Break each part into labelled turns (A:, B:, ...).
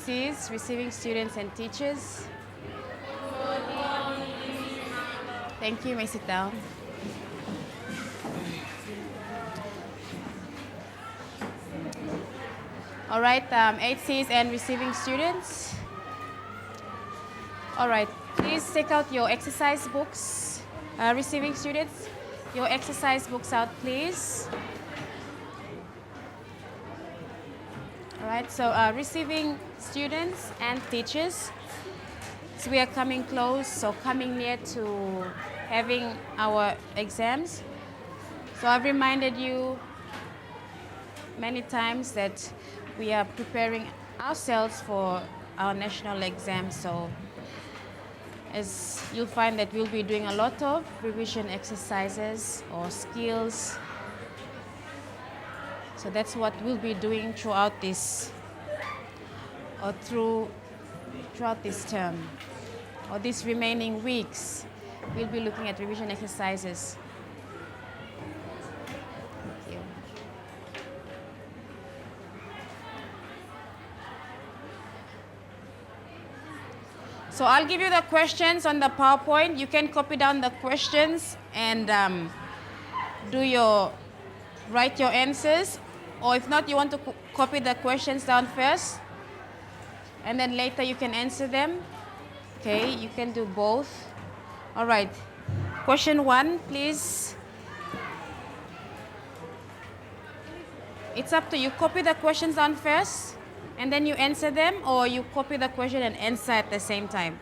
A: 8Cs, receiving students and teachers. Thank you. You may sit down. All right, 8Cs and receiving students. All right, please take out your exercise books. Receiving students, your exercise books out, please. All right, so receiving students and teachers. So we are coming close, so coming near to having our exams. So I've reminded you many times that we are preparing ourselves for our national exam. So as you'll find that we'll be doing a lot of revision exercises or skills. So that's what we'll be doing throughout this or throughout this term or these remaining weeks. We'll be looking at revision exercises. Thank you. So I'll give you the questions on the PowerPoint. You can copy down the questions and write your answers. Or if not, you want to copy the questions down first. And then later you can answer them. Okay, you can do both. All right. Question 1, please. It's up to you. Copy the questions down first, and then you answer them, or you copy the question and answer at the same time.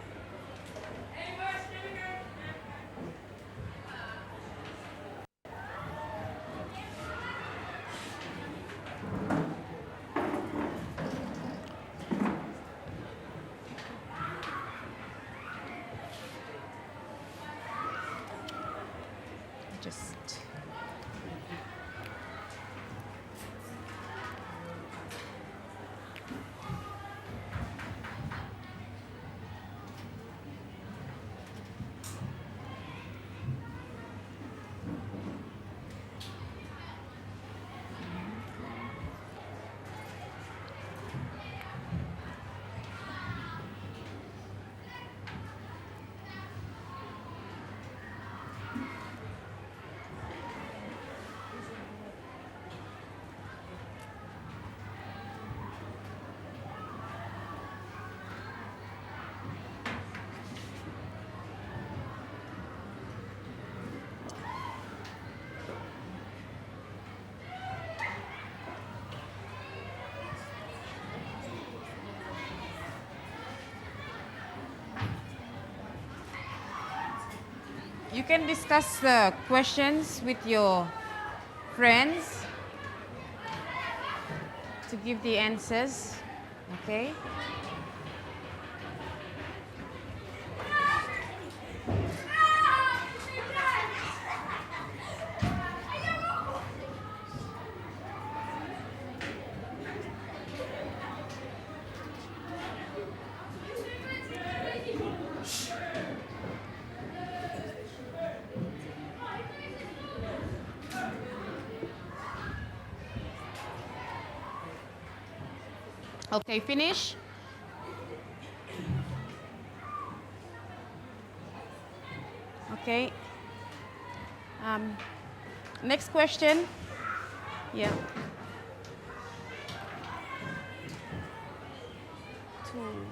A: You can discuss the questions with your friends to give the answers, okay? Okay, finish. Okay. Next question. Yeah. 2.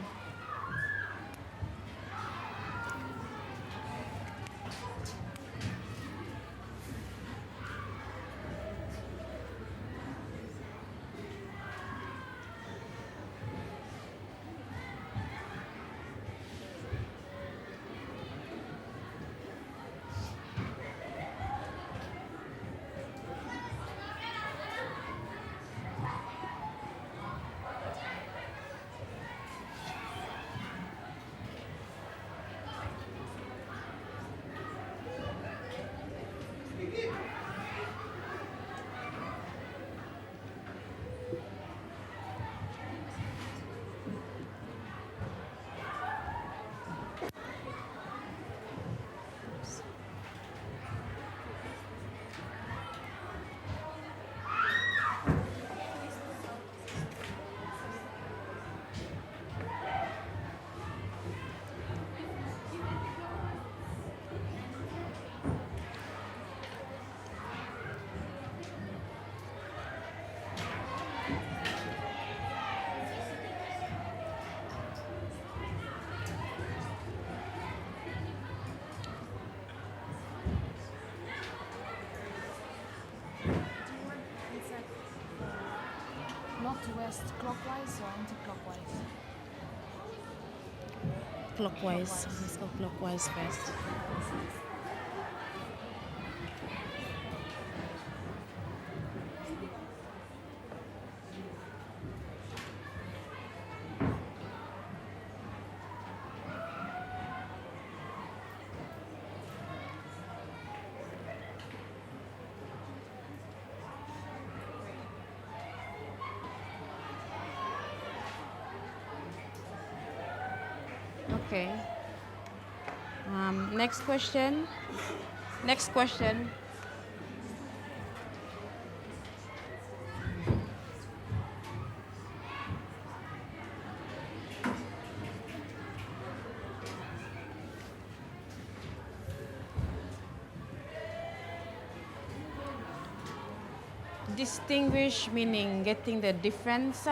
B: to west clockwise or anti-clockwise?
A: Clockwise. Let's go clockwise first. Okay. Next question. Next question. Distinguish meaning getting the difference.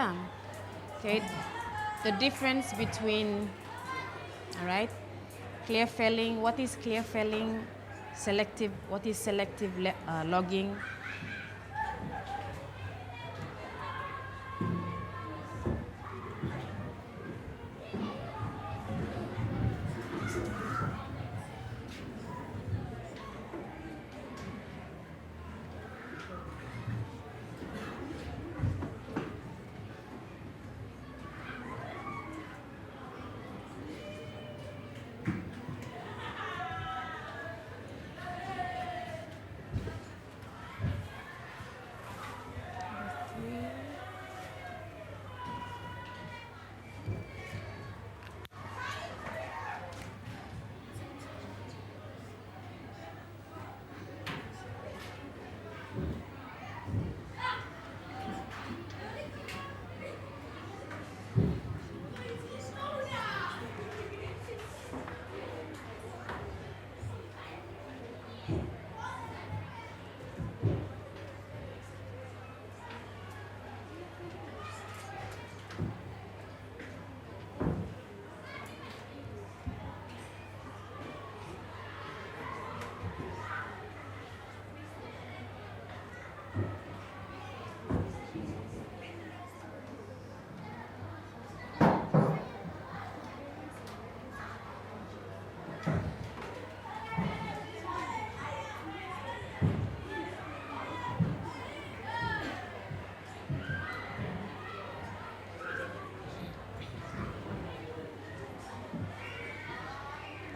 A: Okay. The difference between, all right, clear felling. What is clear felling? Selective. What is selective logging?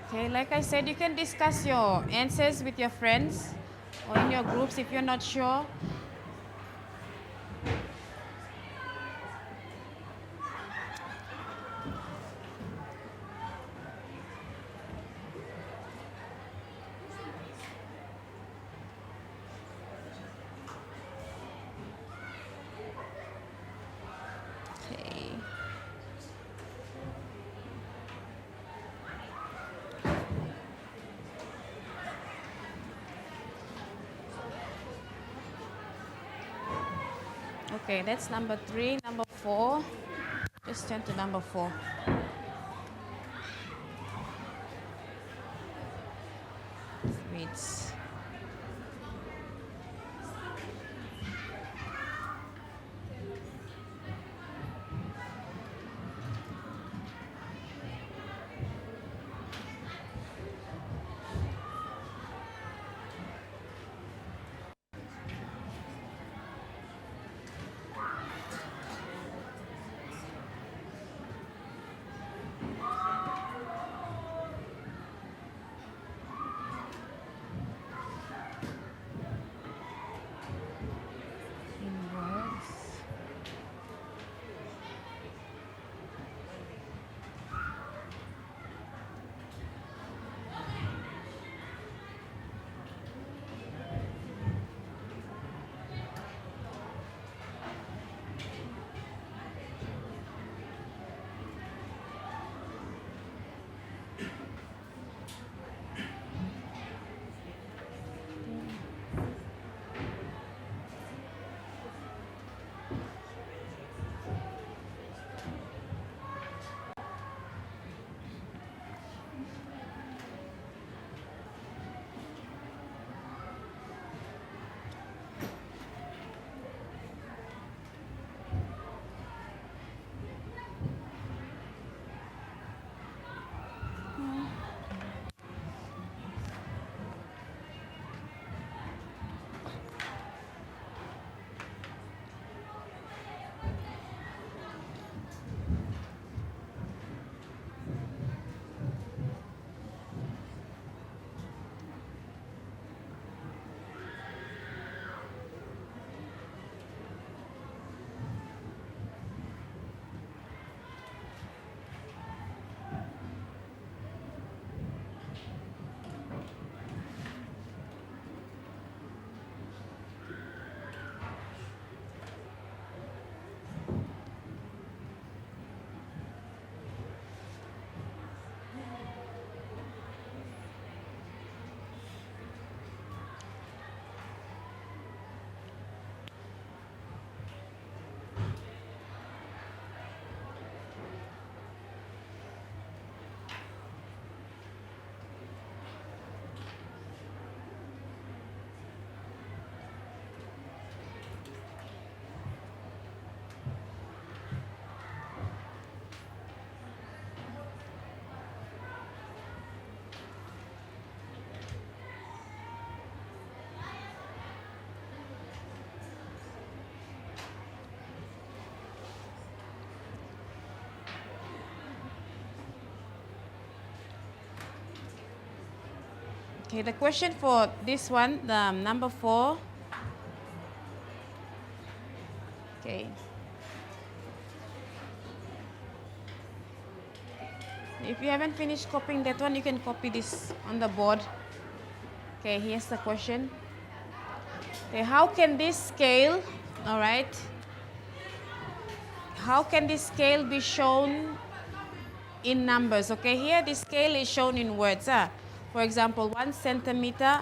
A: Okay, like I said, you can discuss your answers with your friends or in your groups if you're not sure. Okay. Okay, that's number 3. Number 4. Just turn to number 4. Reads. Okay, the question for this one, the number 4. Okay. If you haven't finished copying that one, you can copy this on the board. Okay, here's the question. Okay, how can this scale, all right, how can this scale be shown in numbers? Okay, here the scale is shown in words. For example, 1 centimeter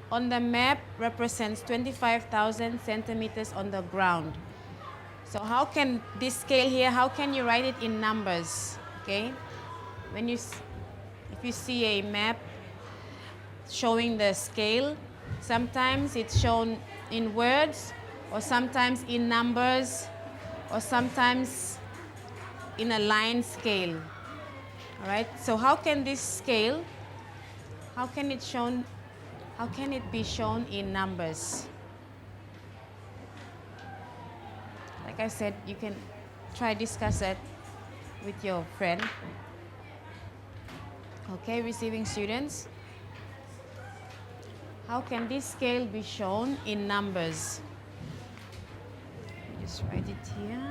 A: on the map represents 25,000 centimeters on the ground. So how can this scale here, how can you write it in numbers? Okay, if you see a map showing the scale, sometimes it's shown in words, or sometimes in numbers, or sometimes in a line scale. All right, so how can this scale, how can it be shown in numbers? Like I said, you can try discuss it with your friend. Okay, receiving students, how can this scale be shown in numbers? Just write it here.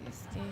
A: This there.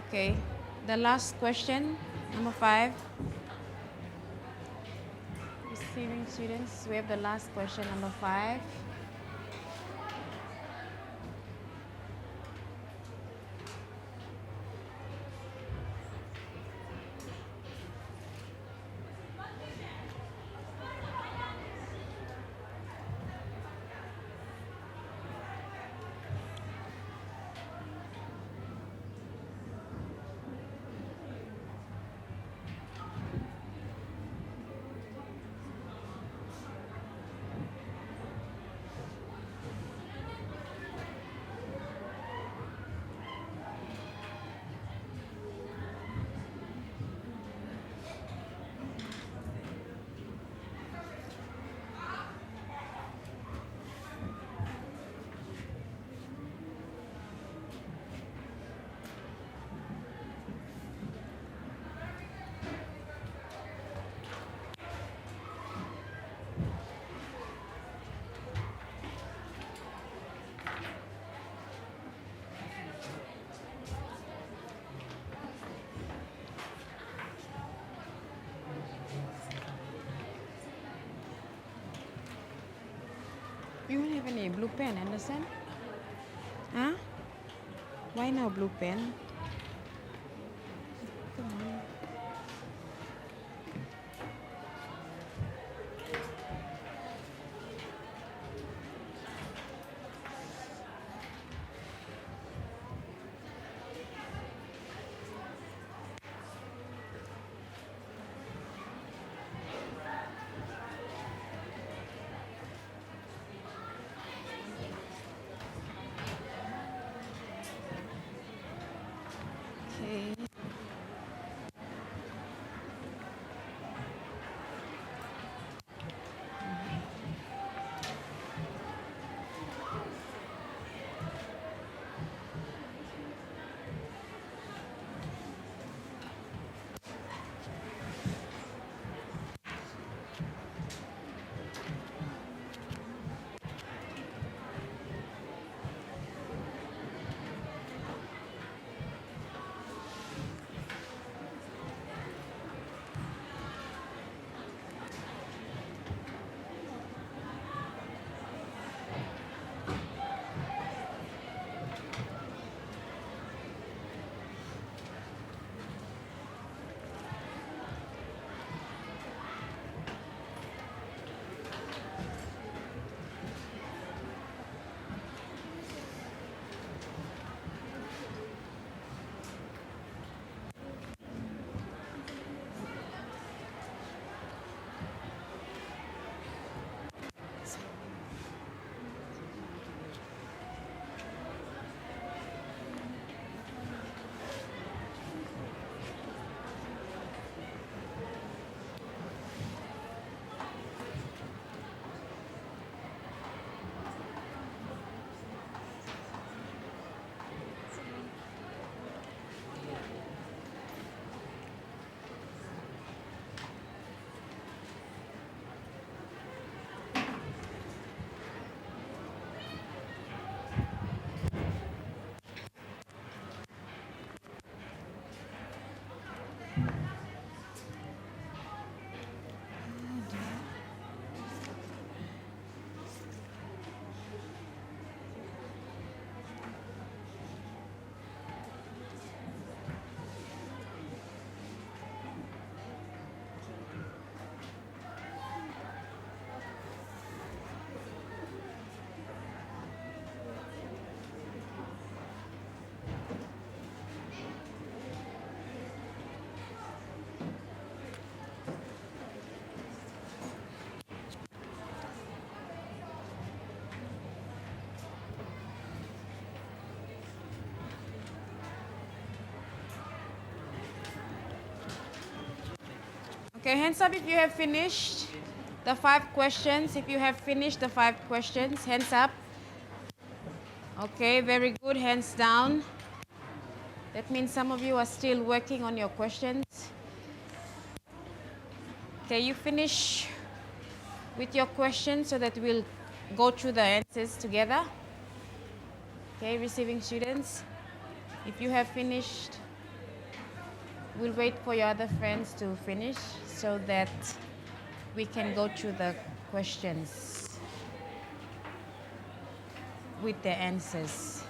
A: Okay, the last question, number 5. Receiving students, we have the last question, number 5. You don't have any blue pen, understand? Huh? Why no blue pen? Come on. Okay, hands up if you have finished the 5 questions. If you have finished the 5 questions, hands up. Okay, very good. Hands down. That means some of you are still working on your questions. Okay, you finish with your questions so that we'll go through the answers together. Okay, receiving students. If you have finished, we'll wait for your other friends to finish so that we can go through the questions with the answers.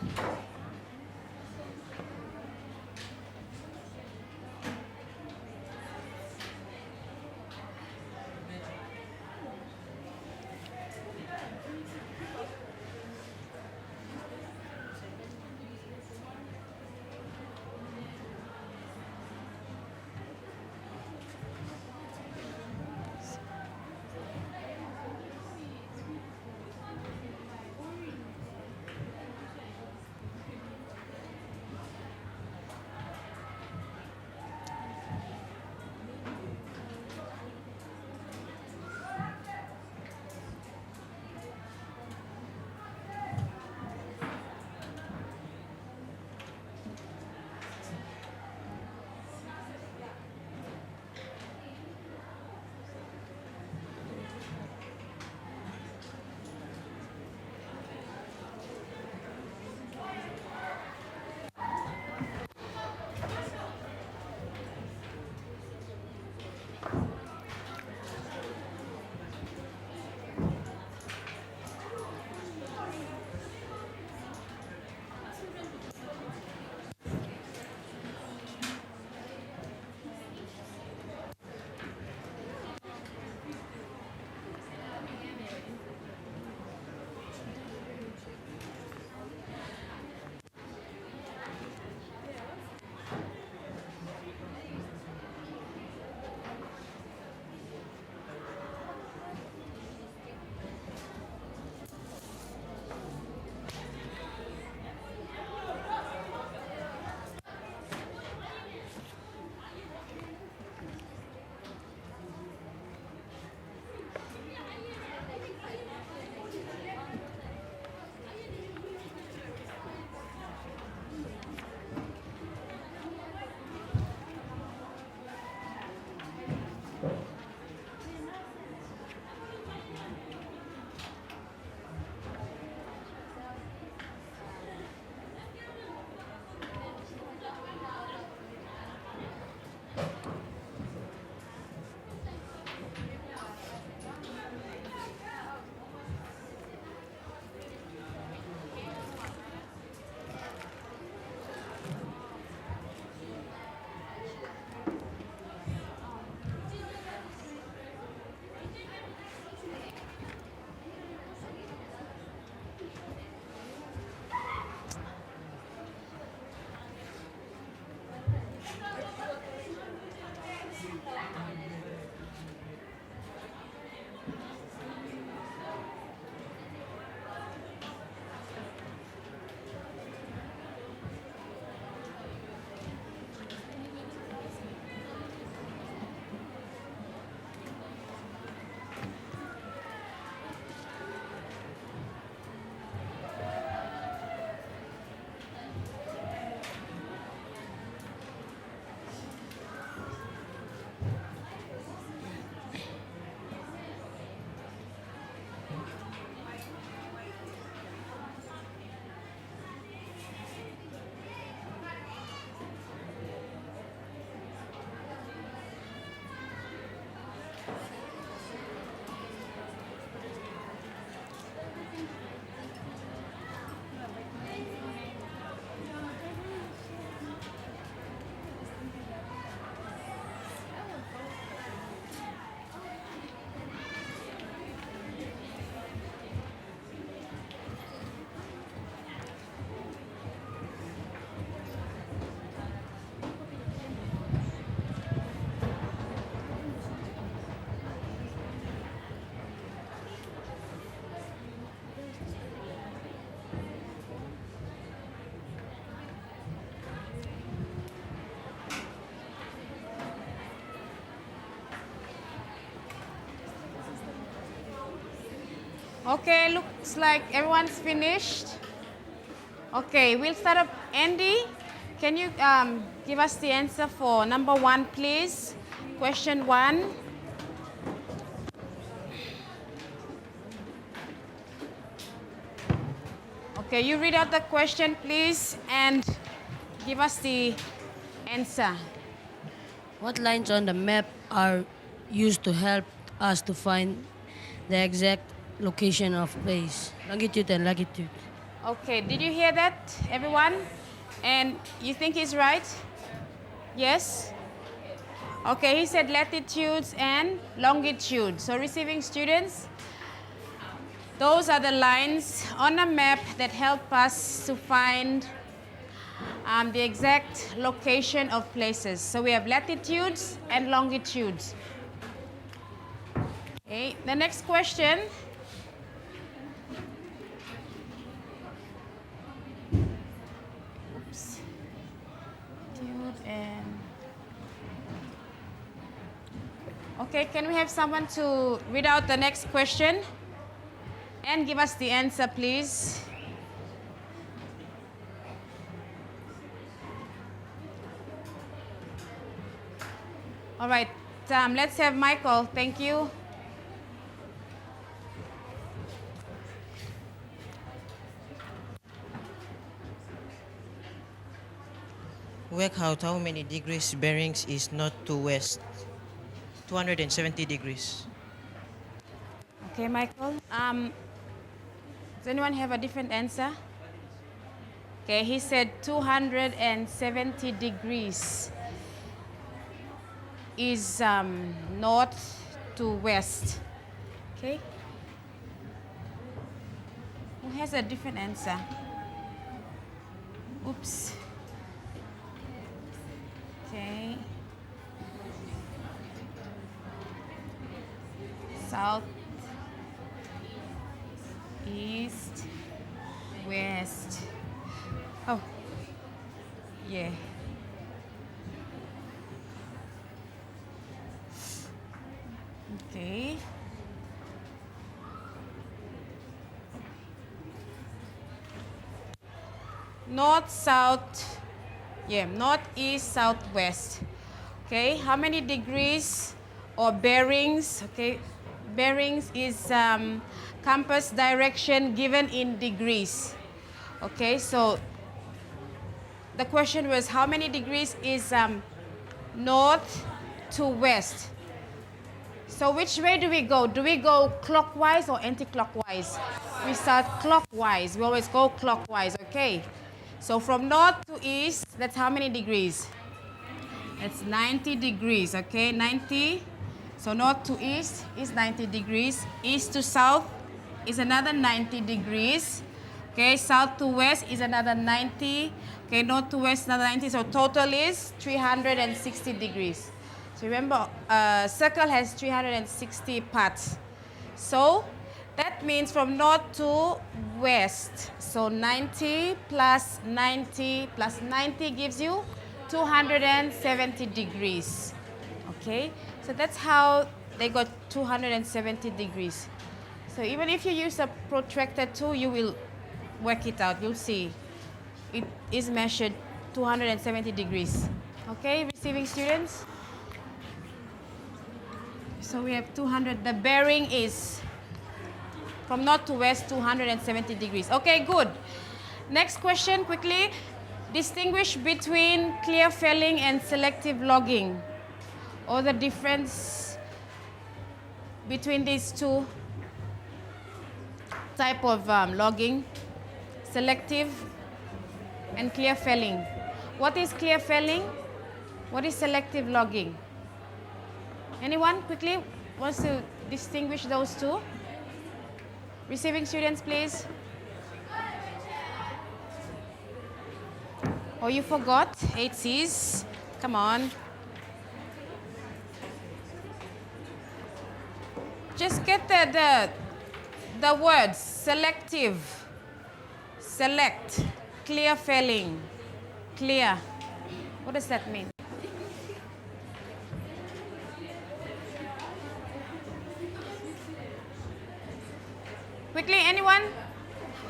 A: Okay, looks like everyone's finished. Okay, we'll start up. Andy, can you give us the answer for number 1, please? Question 1. Okay, you read out the question, please, and give us the answer.
C: What lines on the map are used to help us to find the exact location of place? Longitude and latitude.
A: Okay, did you hear that, everyone? And you think he's right? Yes? Okay, he said latitudes and longitude. So receiving students, those are the lines on a map that help us to find the exact location of places. So we have latitudes and longitudes. Okay, the next question. Oops. Latitude and okay, can we have someone to read out the next question and give us the answer, please? All right, let's have Michael. Thank you.
D: Work out how many degrees bearings is north to west. 270 degrees.
A: Okay, Michael. Does anyone have a different answer? Okay, he said 270 degrees is north to west. Okay. Who has a different answer? Oops. Okay. South, east, west. Oh, yeah. Okay. North, south, yeah, north, east, southwest. Okay, how many degrees or bearings? Okay, bearings is compass direction given in degrees. Okay, so the question was how many degrees is north to west? So which way do we go? Do we go clockwise or anti-clockwise? We start clockwise. We always go clockwise, okay? So from north to east, that's how many degrees? It's 90 degrees, okay? 90. So north to east is 90 degrees. East to south is another 90 degrees. Okay, south to west is another 90. Okay, north to west another 90. So total is 360 degrees. So remember, a circle has 360 parts. So that means from north to west. So 90 plus 90 plus 90 gives you 270 degrees. Okay, so that's how they got 270 degrees. So even if you use a protractor tool, you will work it out. You'll see it is measured 270 degrees. Okay, receiving students? So we have 200. The bearing is from north to west, 270 degrees. Okay, good. Next question, quickly. Distinguish between clear felling and selective logging, or the difference between these two type of logging, selective and clear felling. What is clear felling? What is selective logging? Anyone quickly wants to distinguish those two? Receiving students, please. Oh, you forgot? 8Cs. Come on. Just get the words selective, select, clear felling, clear. What does that mean? Quickly, anyone?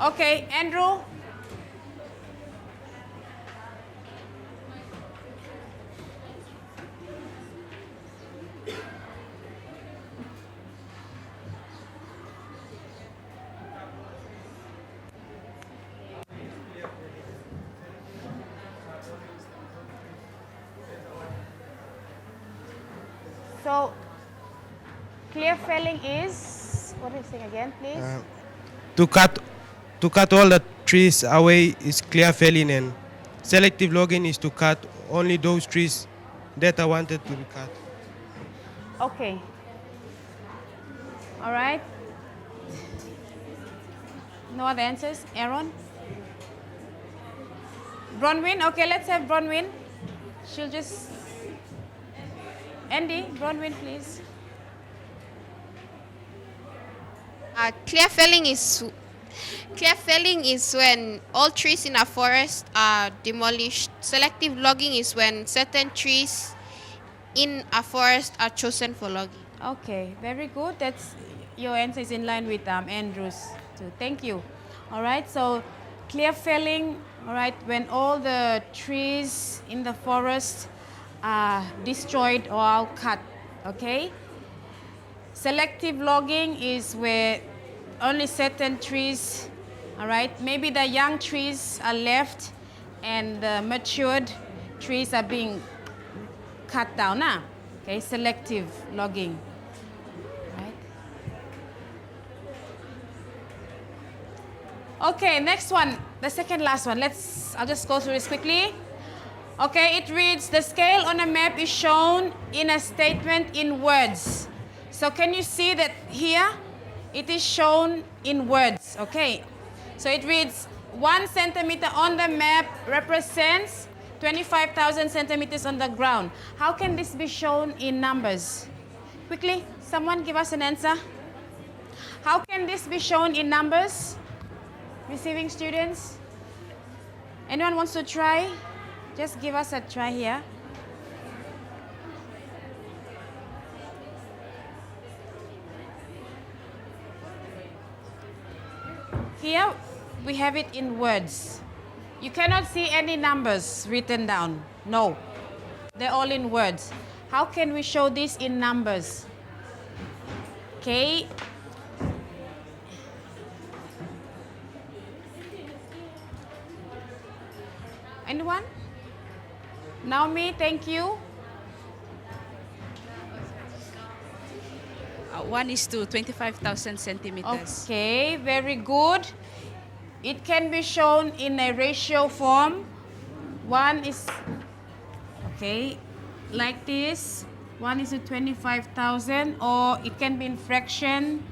A: Okay, Andrew. So, clear felling is, what are you saying again, please?
E: To cut all the trees away is clear felling, and selective logging is to cut only those trees that are wanted to be cut.
A: Okay. All right. No other answers? Aaron? Bronwyn? Okay, let's have Bronwyn. She'll just... Andy, Bronwyn, please.
F: Clear felling is when all trees in a forest are demolished. Selective logging is when certain trees in a forest are chosen for logging.
A: Okay, very good. That's your answer is in line with Andrew's too. Thank you. All right, so clear felling, all right, when all the trees in the forest are destroyed or are cut, okay? Selective logging is where only certain trees, all right, maybe the young trees are left and the matured trees are being cut down, okay, selective logging. Right. Okay, next one, the second last one. I'll just go through this quickly. Okay, it reads, the scale on a map is shown in a statement in words. So can you see that here? It is shown in words, okay? So it reads, 1 centimeter on the map represents 25,000 centimeters on the ground. How can this be shown in numbers? Quickly, someone give us an answer. How can this be shown in numbers? Receiving students? Anyone wants to try? Just give us a try here. Here we have it in words. You cannot see any numbers written down. No, they're all in words. How can we show this in numbers? Okay. Anyone? Naomi, thank you.
G: 1:25,000 centimeters.
A: Okay, very good. It can be shown in a ratio form. One is, okay, like this. 1:25,000, or it can be in fraction.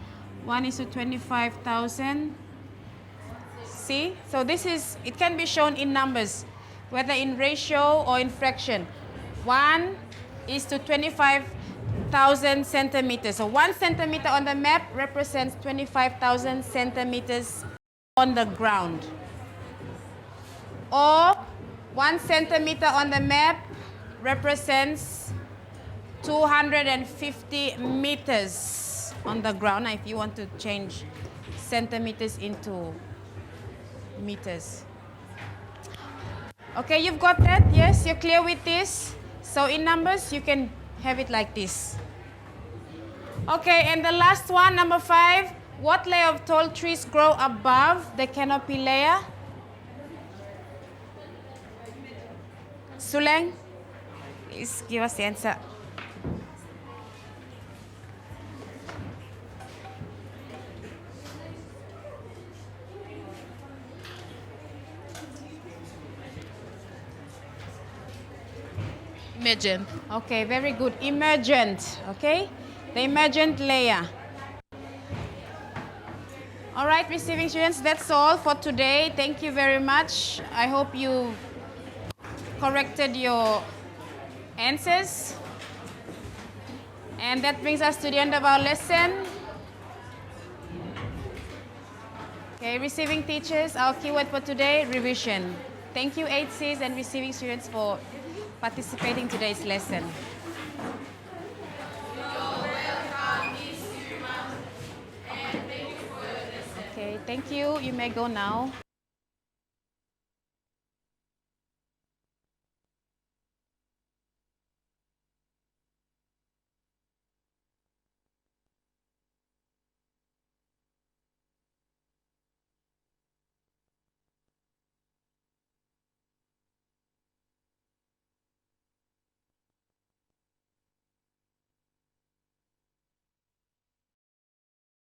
A: 1:25,000. See? So this is, it can be shown in numbers, whether in ratio or in fraction. 1:25,000 centimeters. So 1 centimeter on the map represents 25,000 centimeters on the ground. Or 1 centimeter on the map represents 250 meters on the ground. Now, if you want to change centimeters into meters. Okay, you've got that? Yes, you're clear with this? So in numbers, you can have it like this. Okay, and the last one, number 5. What layer of tall trees grow above the canopy layer? Suleng, please give us the answer.
G: Emergent.
A: Okay, very good. Emergent, okay? The emergent layer. All right, receiving students, that's all for today. Thank you very much. I hope you corrected your answers. And that brings us to the end of our lesson. Okay, receiving teachers, our keyword for today, revision. Thank you, 8Cs and receiving students, for participating in today's lesson. Thank you. You may go now.